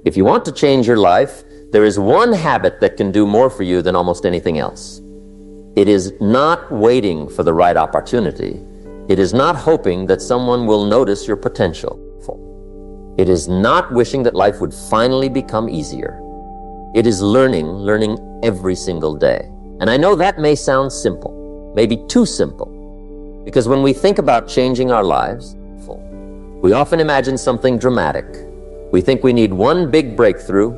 If you want to change your life, there is one habit that can do more for you than almost anything else. It is not waiting for the right opportunity. It is not hoping that someone will notice your potential. It is not wishing that life would finally become easier. It is learning every single day. And I know that may sound simple, maybe too simple, because when we think about changing our lives, we often imagine something dramatic. We think we need one big breakthrough,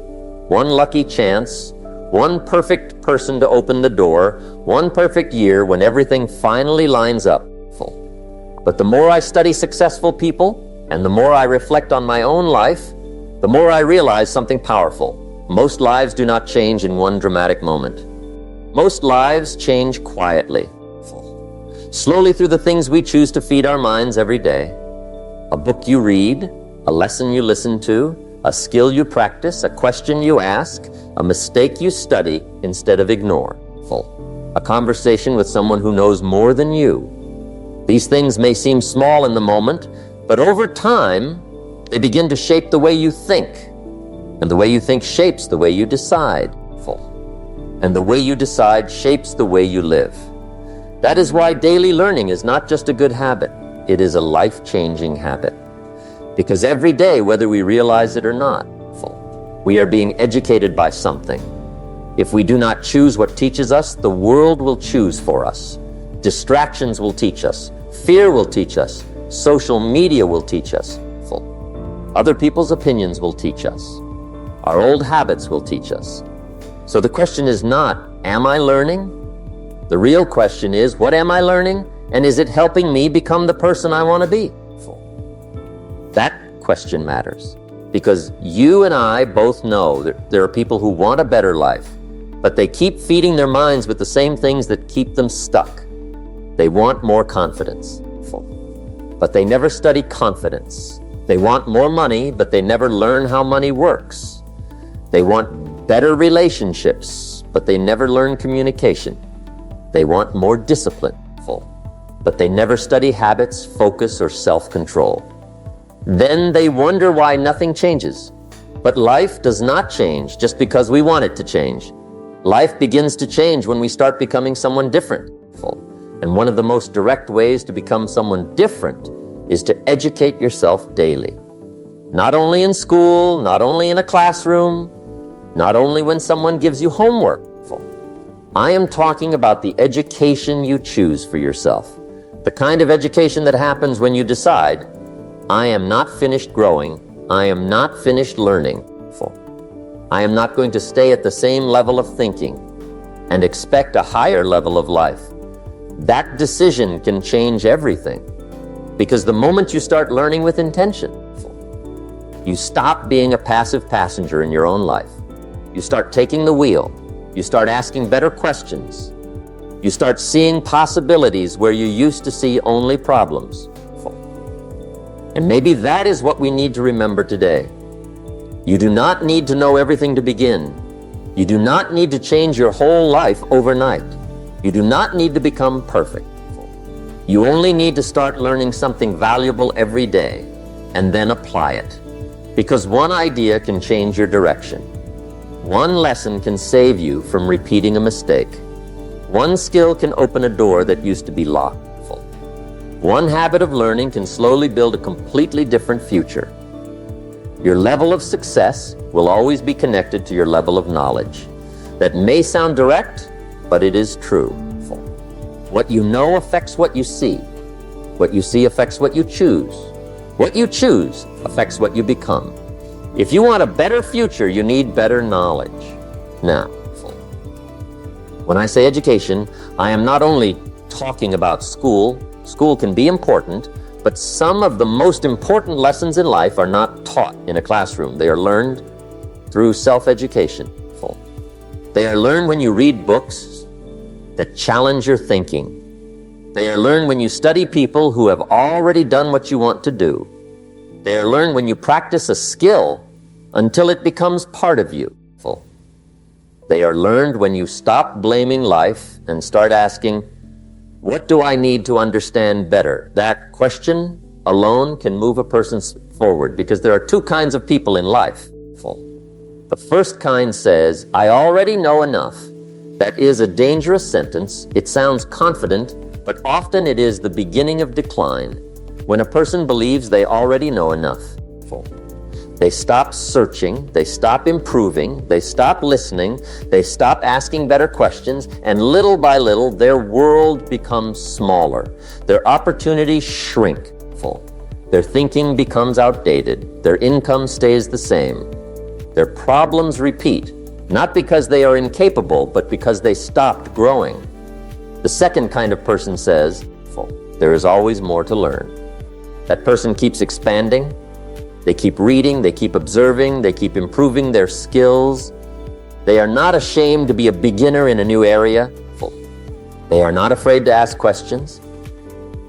one lucky chance, one perfect person to open the door, one perfect year when everything finally lines up. But the more I study successful people, and the more I reflect on my own life, the more I realize something powerful. Most lives do not change in one dramatic moment. Most lives change quietly, slowly through the things we choose to feed our minds every day. A book you read, a lesson you listen to, a skill you practice, a question you ask, a mistake you study instead of ignore. A conversation with someone who knows more than you. These things may seem small in the moment, but over time, they begin to shape the way you think. And the way you think shapes the way you decide. And the way you decide shapes the way you live. That is why daily learning is not just a good habit. It is a life-changing habit. Because every day, whether we realize it or not, we are being educated by something. If we do not choose what teaches us, the world will choose for us. Distractions will teach us. Fear will teach us. Social media will teach us. Other people's opinions will teach us. Our old habits will teach us. So the question is not, am I learning? The real question is, what am I learning? And is it helping me become the person I want to be? That question matters. Because you and I both know that there are people who want a better life, but they keep feeding their minds with the same things that keep them stuck. They want more confidence, but they never study confidence. They want more money, but they never learn how money works. They want better relationships, but they never learn communication. They want more discipline, but they never study habits, focus, or self-control. Then they wonder why nothing changes. But life does not change just because we want it to change. Life begins to change when we start becoming someone different. And one of the most direct ways to become someone different is to educate yourself daily. Not only in school, not only in a classroom, not only when someone gives you homework. I am talking about the education you choose for yourself. The kind of education that happens when you decide, I am not finished growing. I am not finished learning. I am not going to stay at the same level of thinking and expect a higher level of life. That decision can change everything. Because the moment you start learning with intention, you stop being a passive passenger in your own life. You start taking the wheel. You start asking better questions. You start seeing possibilities where you used to see only problems. And maybe that is what we need to remember today. You do not need to know everything to begin. You do not need to change your whole life overnight. You do not need to become perfect. You only need to start learning something valuable every day and then apply it. Because one idea can change your direction. One lesson can save you from repeating a mistake. One skill can open a door that used to be locked. One habit of learning can slowly build a completely different future. Your level of success will always be connected to your level of knowledge. That may sound direct, but it is true. What you know affects what you see. What you see affects what you choose. What you choose affects what you become. If you want a better future, you need better knowledge. Now, when I say education, I am not only talking about school. School can be important, but some of the most important lessons in life are not taught in a classroom. They are learned through self-education. They are learned when you read books that challenge your thinking. They are learned when you study people who have already done what you want to do. They are learned when you practice a skill until it becomes part of you. They are learned when you stop blaming life and start asking, what do I need to understand better? That question alone can move a person forward, because there are two kinds of people in life. Full. The first kind says, I already know enough. That is a dangerous sentence. It sounds confident, but often it is the beginning of decline when a person believes they already know enough. Full. They stop searching, they stop improving, they stop listening, they stop asking better questions, and little by little, their world becomes smaller. Their opportunities shrink. Full. Their thinking becomes outdated. Their income stays the same. Their problems repeat, not because they are incapable, but because they stopped growing. The second kind of person says, there is always more to learn. That person keeps expanding. They keep reading, they keep observing, they keep improving their skills. They are not ashamed to be a beginner in a new area. They are not afraid to ask questions.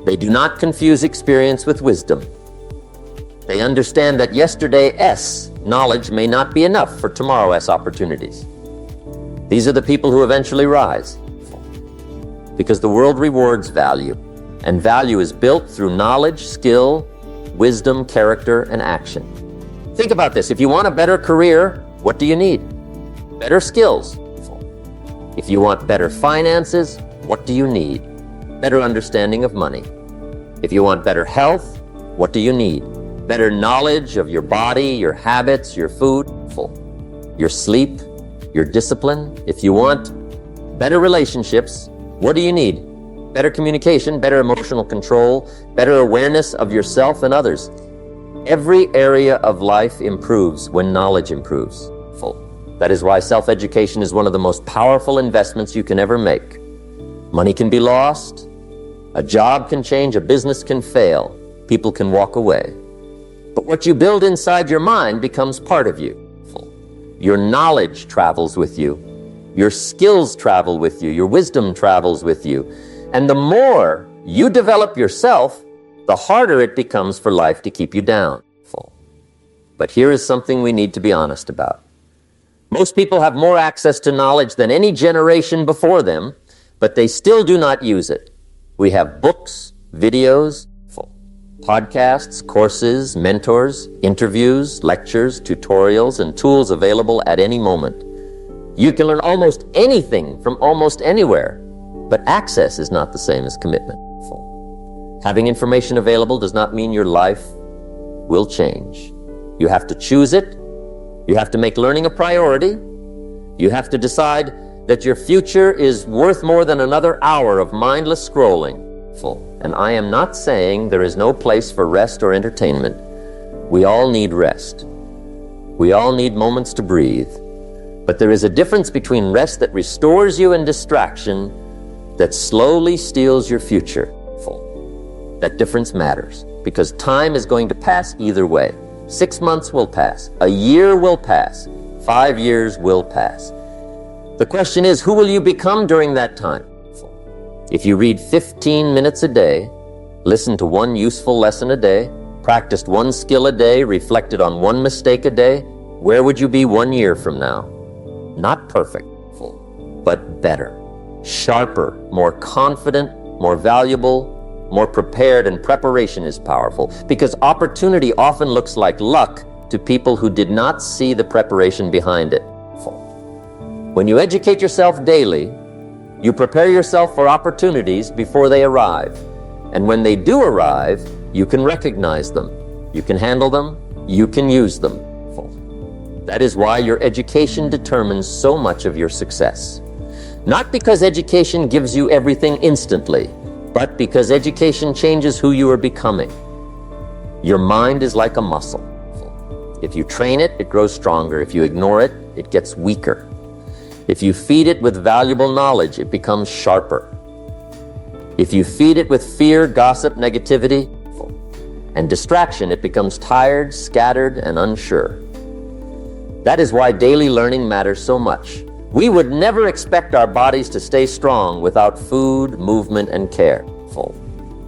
They do not confuse experience with wisdom. They understand that yesterday's knowledge may not be enough for tomorrow's opportunities. These are the people who eventually rise, because the world rewards value, and value is built through knowledge, skill, wisdom, character, and action. Think about this. If you want a better career, what do you need? Better skills. If you want better finances, what do you need? Better understanding of money. If you want better health, what do you need? Better knowledge of your body, your habits, your food, your sleep, your discipline. If you want better relationships, what do you need? Better communication, better emotional control, better awareness of yourself and others. Every area of life improves when knowledge improves. That is why self-education is one of the most powerful investments you can ever make. Money can be lost, a job can change, a business can fail, people can walk away. But what you build inside your mind becomes part of you. Your knowledge travels with you, your skills travel with you, your wisdom travels with you. And the more you develop yourself, the harder it becomes for life to keep you down. But here is something we need to be honest about. Most people have more access to knowledge than any generation before them, but they still do not use it. We have books, videos, podcasts, courses, mentors, interviews, lectures, tutorials, and tools available at any moment. You can learn almost anything from almost anywhere. But access is not the same as commitment. Having information available does not mean your life will change. You have to choose it. You have to make learning a priority. You have to decide that your future is worth more than another hour of mindless scrolling. And I am not saying there is no place for rest or entertainment. We all need rest. We all need moments to breathe. But there is a difference between rest that restores you and distraction that slowly steals your future. That difference matters, because time is going to pass either way. 6 months will pass, a year will pass, 5 years will pass. The question is, who will you become during that time? If you read 15 minutes a day, listened to one useful lesson a day, practiced one skill a day, reflected on one mistake a day, where would you be 1 year from now? Not perfect, but better. Sharper, more confident, more valuable, more prepared, and preparation is powerful because opportunity often looks like luck to people who did not see the preparation behind it. When you educate yourself daily, you prepare yourself for opportunities before they arrive. And when they do arrive, you can recognize them, you can handle them, you can use them. That is why your education determines so much of your success. Not because education gives you everything instantly, but because education changes who you are becoming. Your mind is like a muscle. If you train it, it grows stronger. If you ignore it, it gets weaker. If you feed it with valuable knowledge, it becomes sharper. If you feed it with fear, gossip, negativity, and distraction, it becomes tired, scattered, and unsure. That is why daily learning matters so much. We would never expect our bodies to stay strong without food, movement, and care.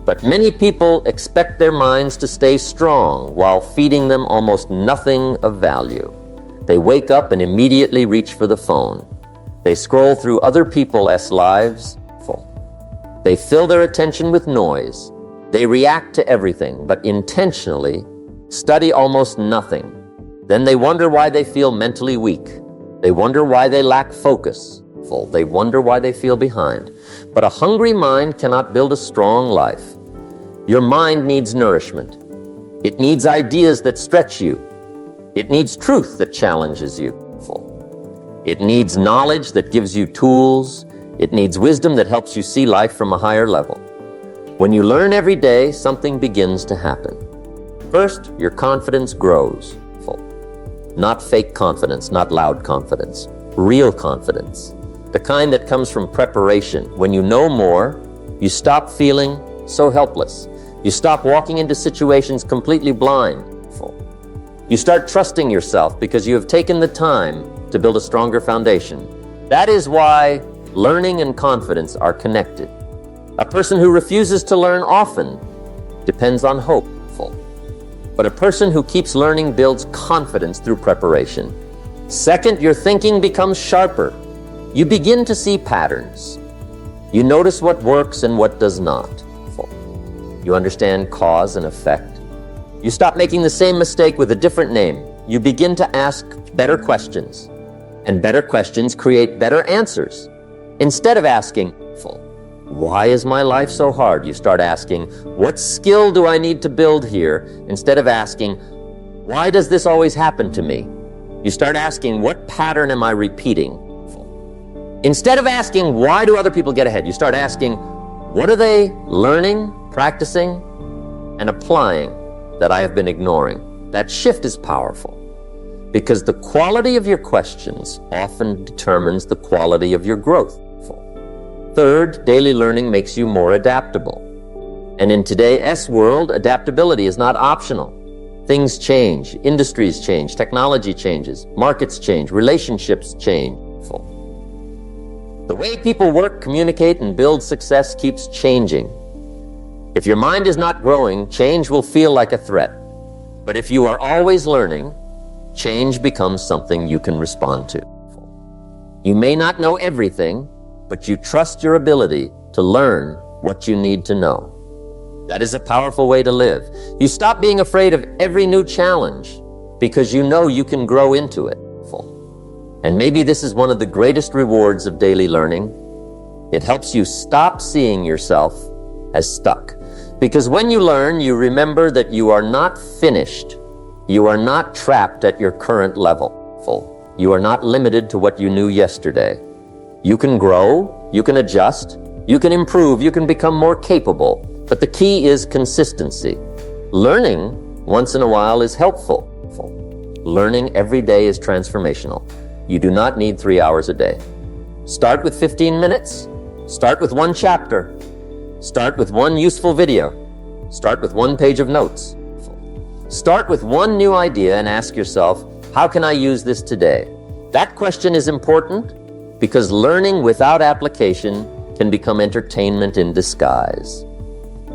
But many people expect their minds to stay strong while feeding them almost nothing of value. They wake up and immediately reach for the phone. They scroll through other people's lives. They fill their attention with noise. They react to everything, but intentionally study almost nothing. Then they wonder why they feel mentally weak. They wonder why they lack focus. They wonder why they feel behind. But a hungry mind cannot build a strong life. Your mind needs nourishment. It needs ideas that stretch you. It needs truth that challenges you. It needs knowledge that gives you tools. It needs wisdom that helps you see life from a higher level. When you learn every day, something begins to happen. First, your confidence grows. Not fake confidence, not loud confidence. Real confidence. The kind that comes from preparation. When you know more, you stop feeling so helpless. You stop walking into situations completely blind. You start trusting yourself because you have taken the time to build a stronger foundation. That is why learning and confidence are connected. A person who refuses to learn often depends on hope. But a person who keeps learning builds confidence through preparation. Second, your thinking becomes sharper. You begin to see patterns. You notice what works and what does not. You understand cause and effect. You stop making the same mistake with a different name. You begin to ask better questions. And better questions create better answers. Instead of asking, why is my life so hard? You start asking, what skill do I need to build here? Instead of asking, why does this always happen to me? You start asking, what pattern am I repeating? Instead of asking, why do other people get ahead? You start asking, what are they learning, practicing, and applying that I have been ignoring? That shift is powerful because the quality of your questions often determines the quality of your growth. Third, daily learning makes you more adaptable. And in today's world, adaptability is not optional. Things change, industries change, technology changes, markets change, relationships change. The way people work, communicate, and build success keeps changing. If your mind is not growing, change will feel like a threat. But if you are always learning, change becomes something you can respond to. You may not know everything, but you trust your ability to learn what you need to know. That is a powerful way to live. You stop being afraid of every new challenge because you know you can grow into it. And maybe this is one of the greatest rewards of daily learning. It helps you stop seeing yourself as stuck. Because when you learn, you remember that you are not finished. You are not trapped at your current level. You are not limited to what you knew yesterday. You can grow, you can adjust, you can improve, you can become more capable. But the key is consistency. Learning once in a while is helpful. Learning every day is transformational. You do not need 3 hours a day. Start with 15 minutes. Start with one chapter. Start with one useful video. Start with one page of notes. Start with one new idea and ask yourself, how can I use this today? That question is important because learning without application can become entertainment in disguise.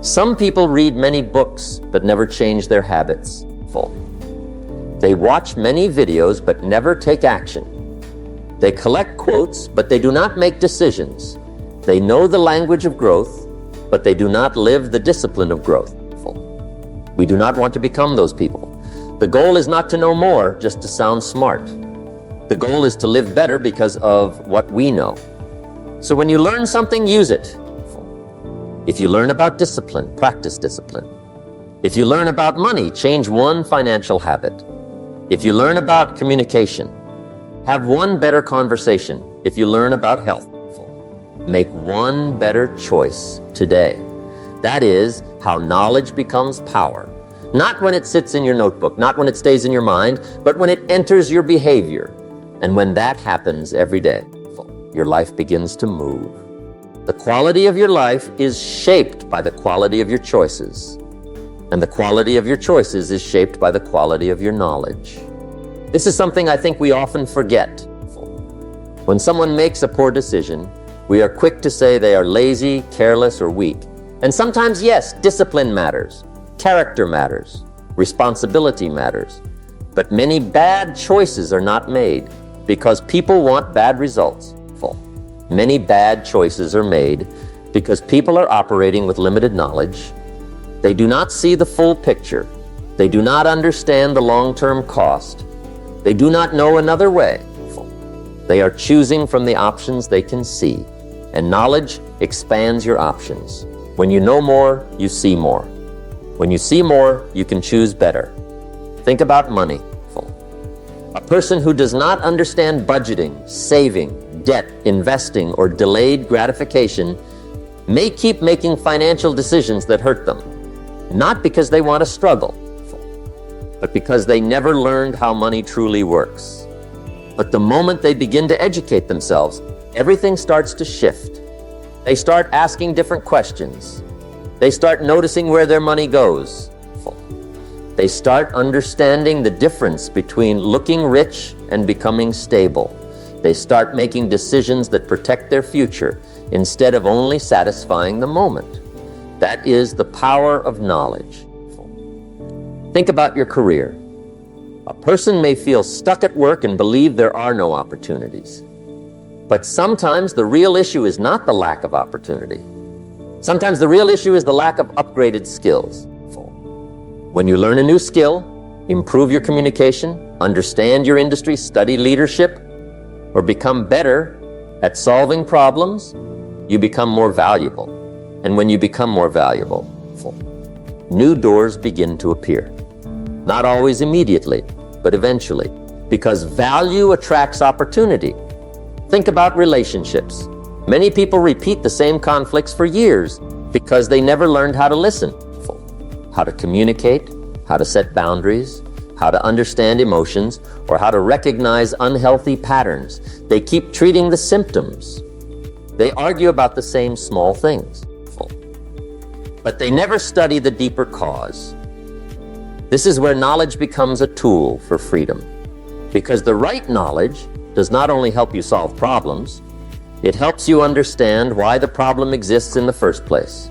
Some people read many books but never change their habits. They watch many videos but never take action. They collect quotes but they do not make decisions. They know the language of growth but they do not live the discipline of growth. We do not want to become those people. The goal is not to know more, just to sound smart. The goal is to live better because of what we know. So when you learn something, use it. If you learn about discipline, practice discipline. If you learn about money, change one financial habit. If you learn about communication, have one better conversation. If you learn about health, make one better choice today. That is how knowledge becomes power. Not when it sits in your notebook, not when it stays in your mind, but when it enters your behavior. And when that happens every day, your life begins to move. The quality of your life is shaped by the quality of your choices. And the quality of your choices is shaped by the quality of your knowledge. This is something I think we often forget. When someone makes a poor decision, we are quick to say they are lazy, careless, or weak. And sometimes, yes, discipline matters, character matters, responsibility matters. But many bad choices are not made because people want bad results. Many bad choices are made because people are operating with limited knowledge. They do not see the full picture. They do not understand the long-term cost. They do not know another way. They are choosing from the options they can see, and knowledge expands your options. When you know more, you see more. When you see more, you can choose better. Think about money. A person who does not understand budgeting, saving, debt, investing, or delayed gratification may keep making financial decisions that hurt them, not because they want to struggle, but because they never learned how money truly works. But the moment they begin to educate themselves, everything starts to shift. They start asking different questions. They start noticing where their money goes. They start understanding the difference between looking rich and becoming stable. They start making decisions that protect their future instead of only satisfying the moment. That is the power of knowledge. Think about your career. A person may feel stuck at work and believe there are no opportunities. But sometimes the real issue is not the lack of opportunity. Sometimes the real issue is the lack of upgraded skills. When you learn a new skill, improve your communication, understand your industry, study leadership, or become better at solving problems, you become more valuable. And when you become more valuable, new doors begin to appear. Not always immediately, but eventually, because value attracts opportunity. Think about relationships. Many people repeat the same conflicts for years because they never learned how to listen, how to communicate, how to set boundaries, how to understand emotions, or how to recognize unhealthy patterns. They keep treating the symptoms. They argue about the same small things, but they never study the deeper cause. This is where knowledge becomes a tool for freedom, because the right knowledge does not only help you solve problems, it helps you understand why the problem exists in the first place.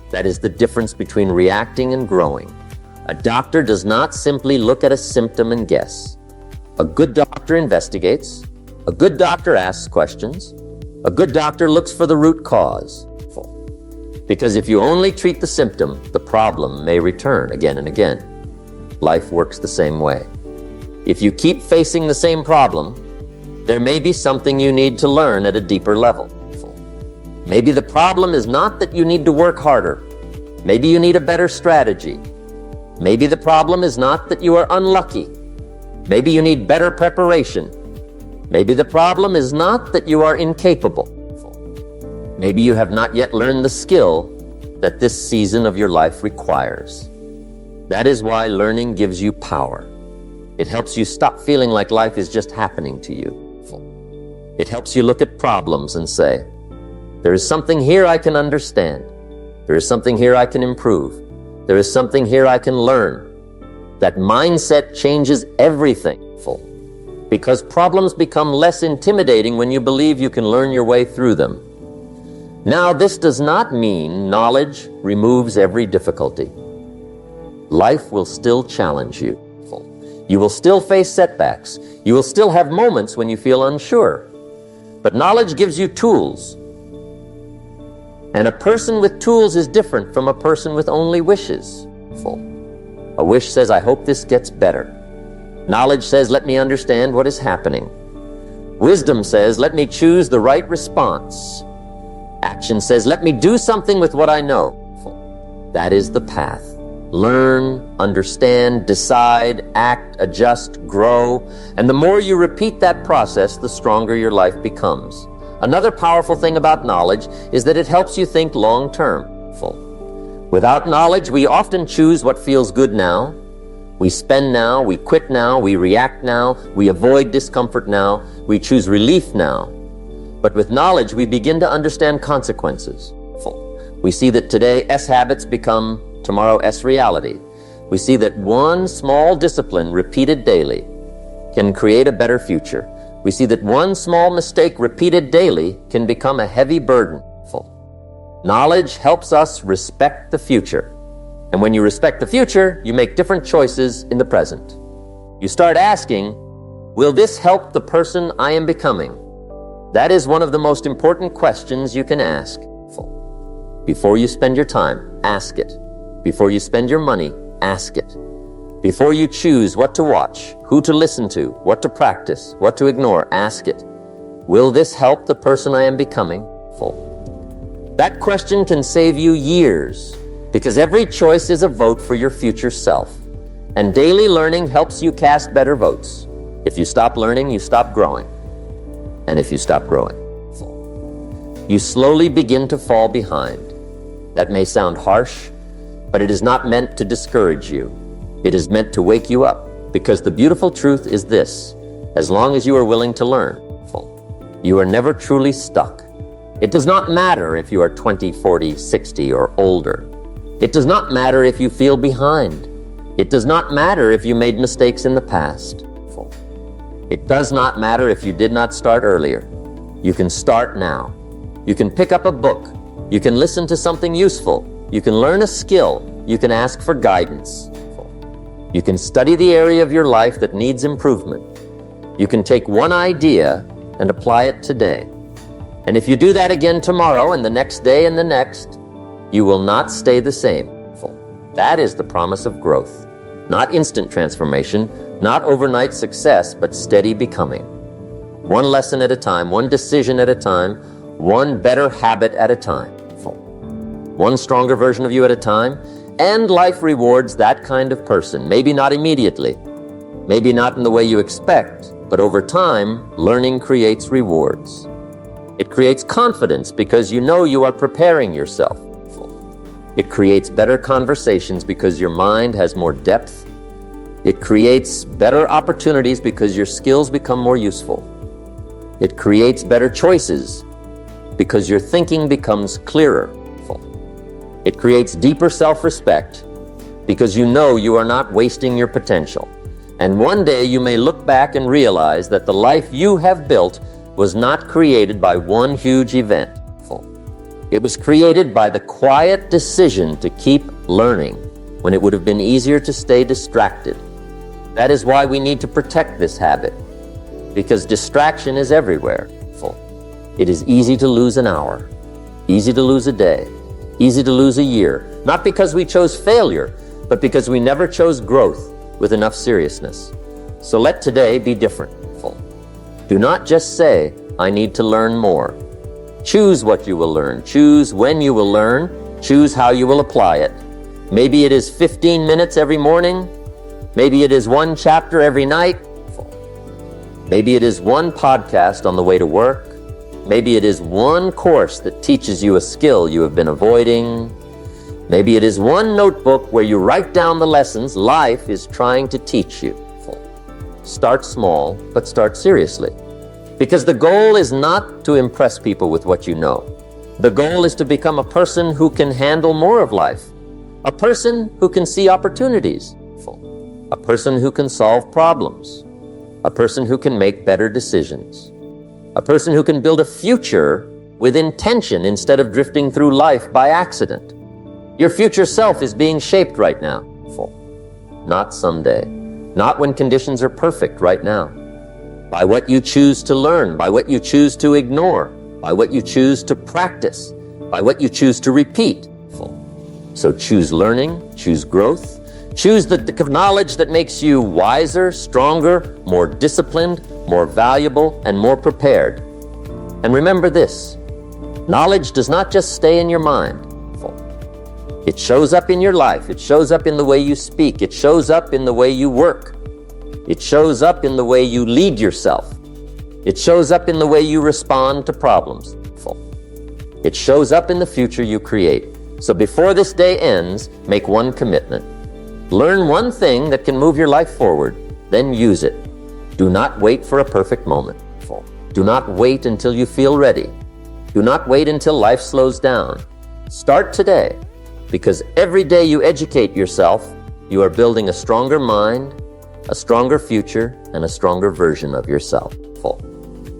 That is the difference between reacting and growing. A doctor does not simply look at a symptom and guess. A good doctor investigates. A good doctor asks questions. A good doctor looks for the root cause. Because if you only treat the symptom, the problem may return again and again. Life works the same way. If you keep facing the same problem, there may be something you need to learn at a deeper level. Maybe the problem is not that you need to work harder. Maybe you need a better strategy. Maybe the problem is not that you are unlucky. Maybe you need better preparation. Maybe the problem is not that you are incapable. Maybe you have not yet learned the skill that this season of your life requires. That is why learning gives you power. It helps you stop feeling like life is just happening to you. It helps you look at problems and say, there is something here I can understand. There is something here I can improve. There is something here I can learn. That mindset changes everything. Because problems become less intimidating when you believe you can learn your way through them. Now, this does not mean knowledge removes every difficulty. Life will still challenge you. You will still face setbacks. You will still have moments when you feel unsure. But knowledge gives you tools. And a person with tools is different from a person with only wishes. A wish says, I hope this gets better. Knowledge says, let me understand what is happening. Wisdom says, let me choose the right response. Action says, let me do something with what I know. That is the path. Learn, understand, decide, act, adjust, grow. And the more you repeat that process, the stronger your life becomes. Another powerful thing about knowledge is that it helps you think long-term. Without knowledge, we often choose what feels good now. We spend now, we quit now, we react now, we avoid discomfort now, we choose relief now. But with knowledge, we begin to understand consequences. We see that today S habits become tomorrow S reality. We see that one small discipline repeated daily can create a better future. We see that one small mistake repeated daily can become a heavy burden. Knowledge helps us respect the future. And when you respect the future, you make different choices in the present. You start asking, will this help the person I am becoming? That is one of the most important questions you can ask. Before you spend your time, ask it. Before you spend your money, ask it. Before you choose what to watch, who to listen to, what to practice, what to ignore, ask it, will this help the person I am becoming? That question can save you years, because every choice is a vote for your future self. And daily learning helps you cast better votes. If you stop learning, you stop growing. And if you stop growing, you slowly begin to fall behind. That may sound harsh, but it is not meant to discourage you. It is meant to wake you up, because the beautiful truth is this: as long as you are willing to learn, you are never truly stuck. It does not matter if you are 20, 40, 60, or older. It does not matter if you feel behind. It does not matter if you made mistakes in the past. It does not matter if you did not start earlier. You can start now. You can pick up a book. You can listen to something useful. You can learn a skill. You can ask for guidance. You can study the area of your life that needs improvement. You can take one idea and apply it today. And if you do that again tomorrow and the next day and the next, you will not stay the same. That is the promise of growth. Not instant transformation, not overnight success, but steady becoming. One lesson at a time, one decision at a time, one better habit at a time. One stronger version of you at a time, and life rewards that kind of person. Maybe not immediately, maybe not in the way you expect, but over time, learning creates rewards. It creates confidence because you know you are preparing yourself. It creates better conversations because your mind has more depth. It creates better opportunities because your skills become more useful. It creates better choices because your thinking becomes clearer. It creates deeper self-respect because you know you are not wasting your potential. And one day you may look back and realize that the life you have built was not created by one huge event. It was created by the quiet decision to keep learning when it would have been easier to stay distracted. That is why we need to protect this habit, because distraction is everywhere. It is easy to lose an hour, easy to lose a day, easy to lose a year, not because we chose failure, but because we never chose growth with enough seriousness. So let today be different. Do not just say, I need to learn more. Choose what you will learn. Choose when you will learn. Choose how you will apply it. Maybe it is 15 minutes every morning. Maybe it is one chapter every night. Maybe it is one podcast on the way to work. Maybe it is one course that teaches you a skill you have been avoiding. Maybe it is one notebook where you write down the lessons life is trying to teach you. Start small, but start seriously. Because the goal is not to impress people with what you know. The goal is to become a person who can handle more of life. A person who can see opportunities. A person who can solve problems. A person who can make better decisions. A person who can build a future with intention instead of drifting through life by accident. Your future self is being shaped right now. Not someday. Not when conditions are perfect right now. By what you choose to learn, by what you choose to ignore, by what you choose to practice, by what you choose to repeat. So choose learning, choose growth, choose the knowledge that makes you wiser, stronger, more disciplined, more valuable, and more prepared. And remember this, knowledge does not just stay in your mind. It shows up in your life. It shows up in the way you speak. It shows up in the way you work. It shows up in the way you lead yourself. It shows up in the way you respond to problems. It shows up in the future you create. So before this day ends, make one commitment. Learn one thing that can move your life forward, then use it. Do not wait for a perfect moment. Do not wait until you feel ready. Do not wait until life slows down. Start today, because every day you educate yourself, you are building a stronger mind, a stronger future, and a stronger version of yourself.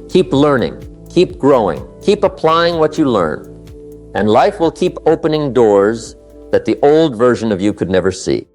Keep learning, keep growing, keep applying what you learn, and life will keep opening doors that the old version of you could never see.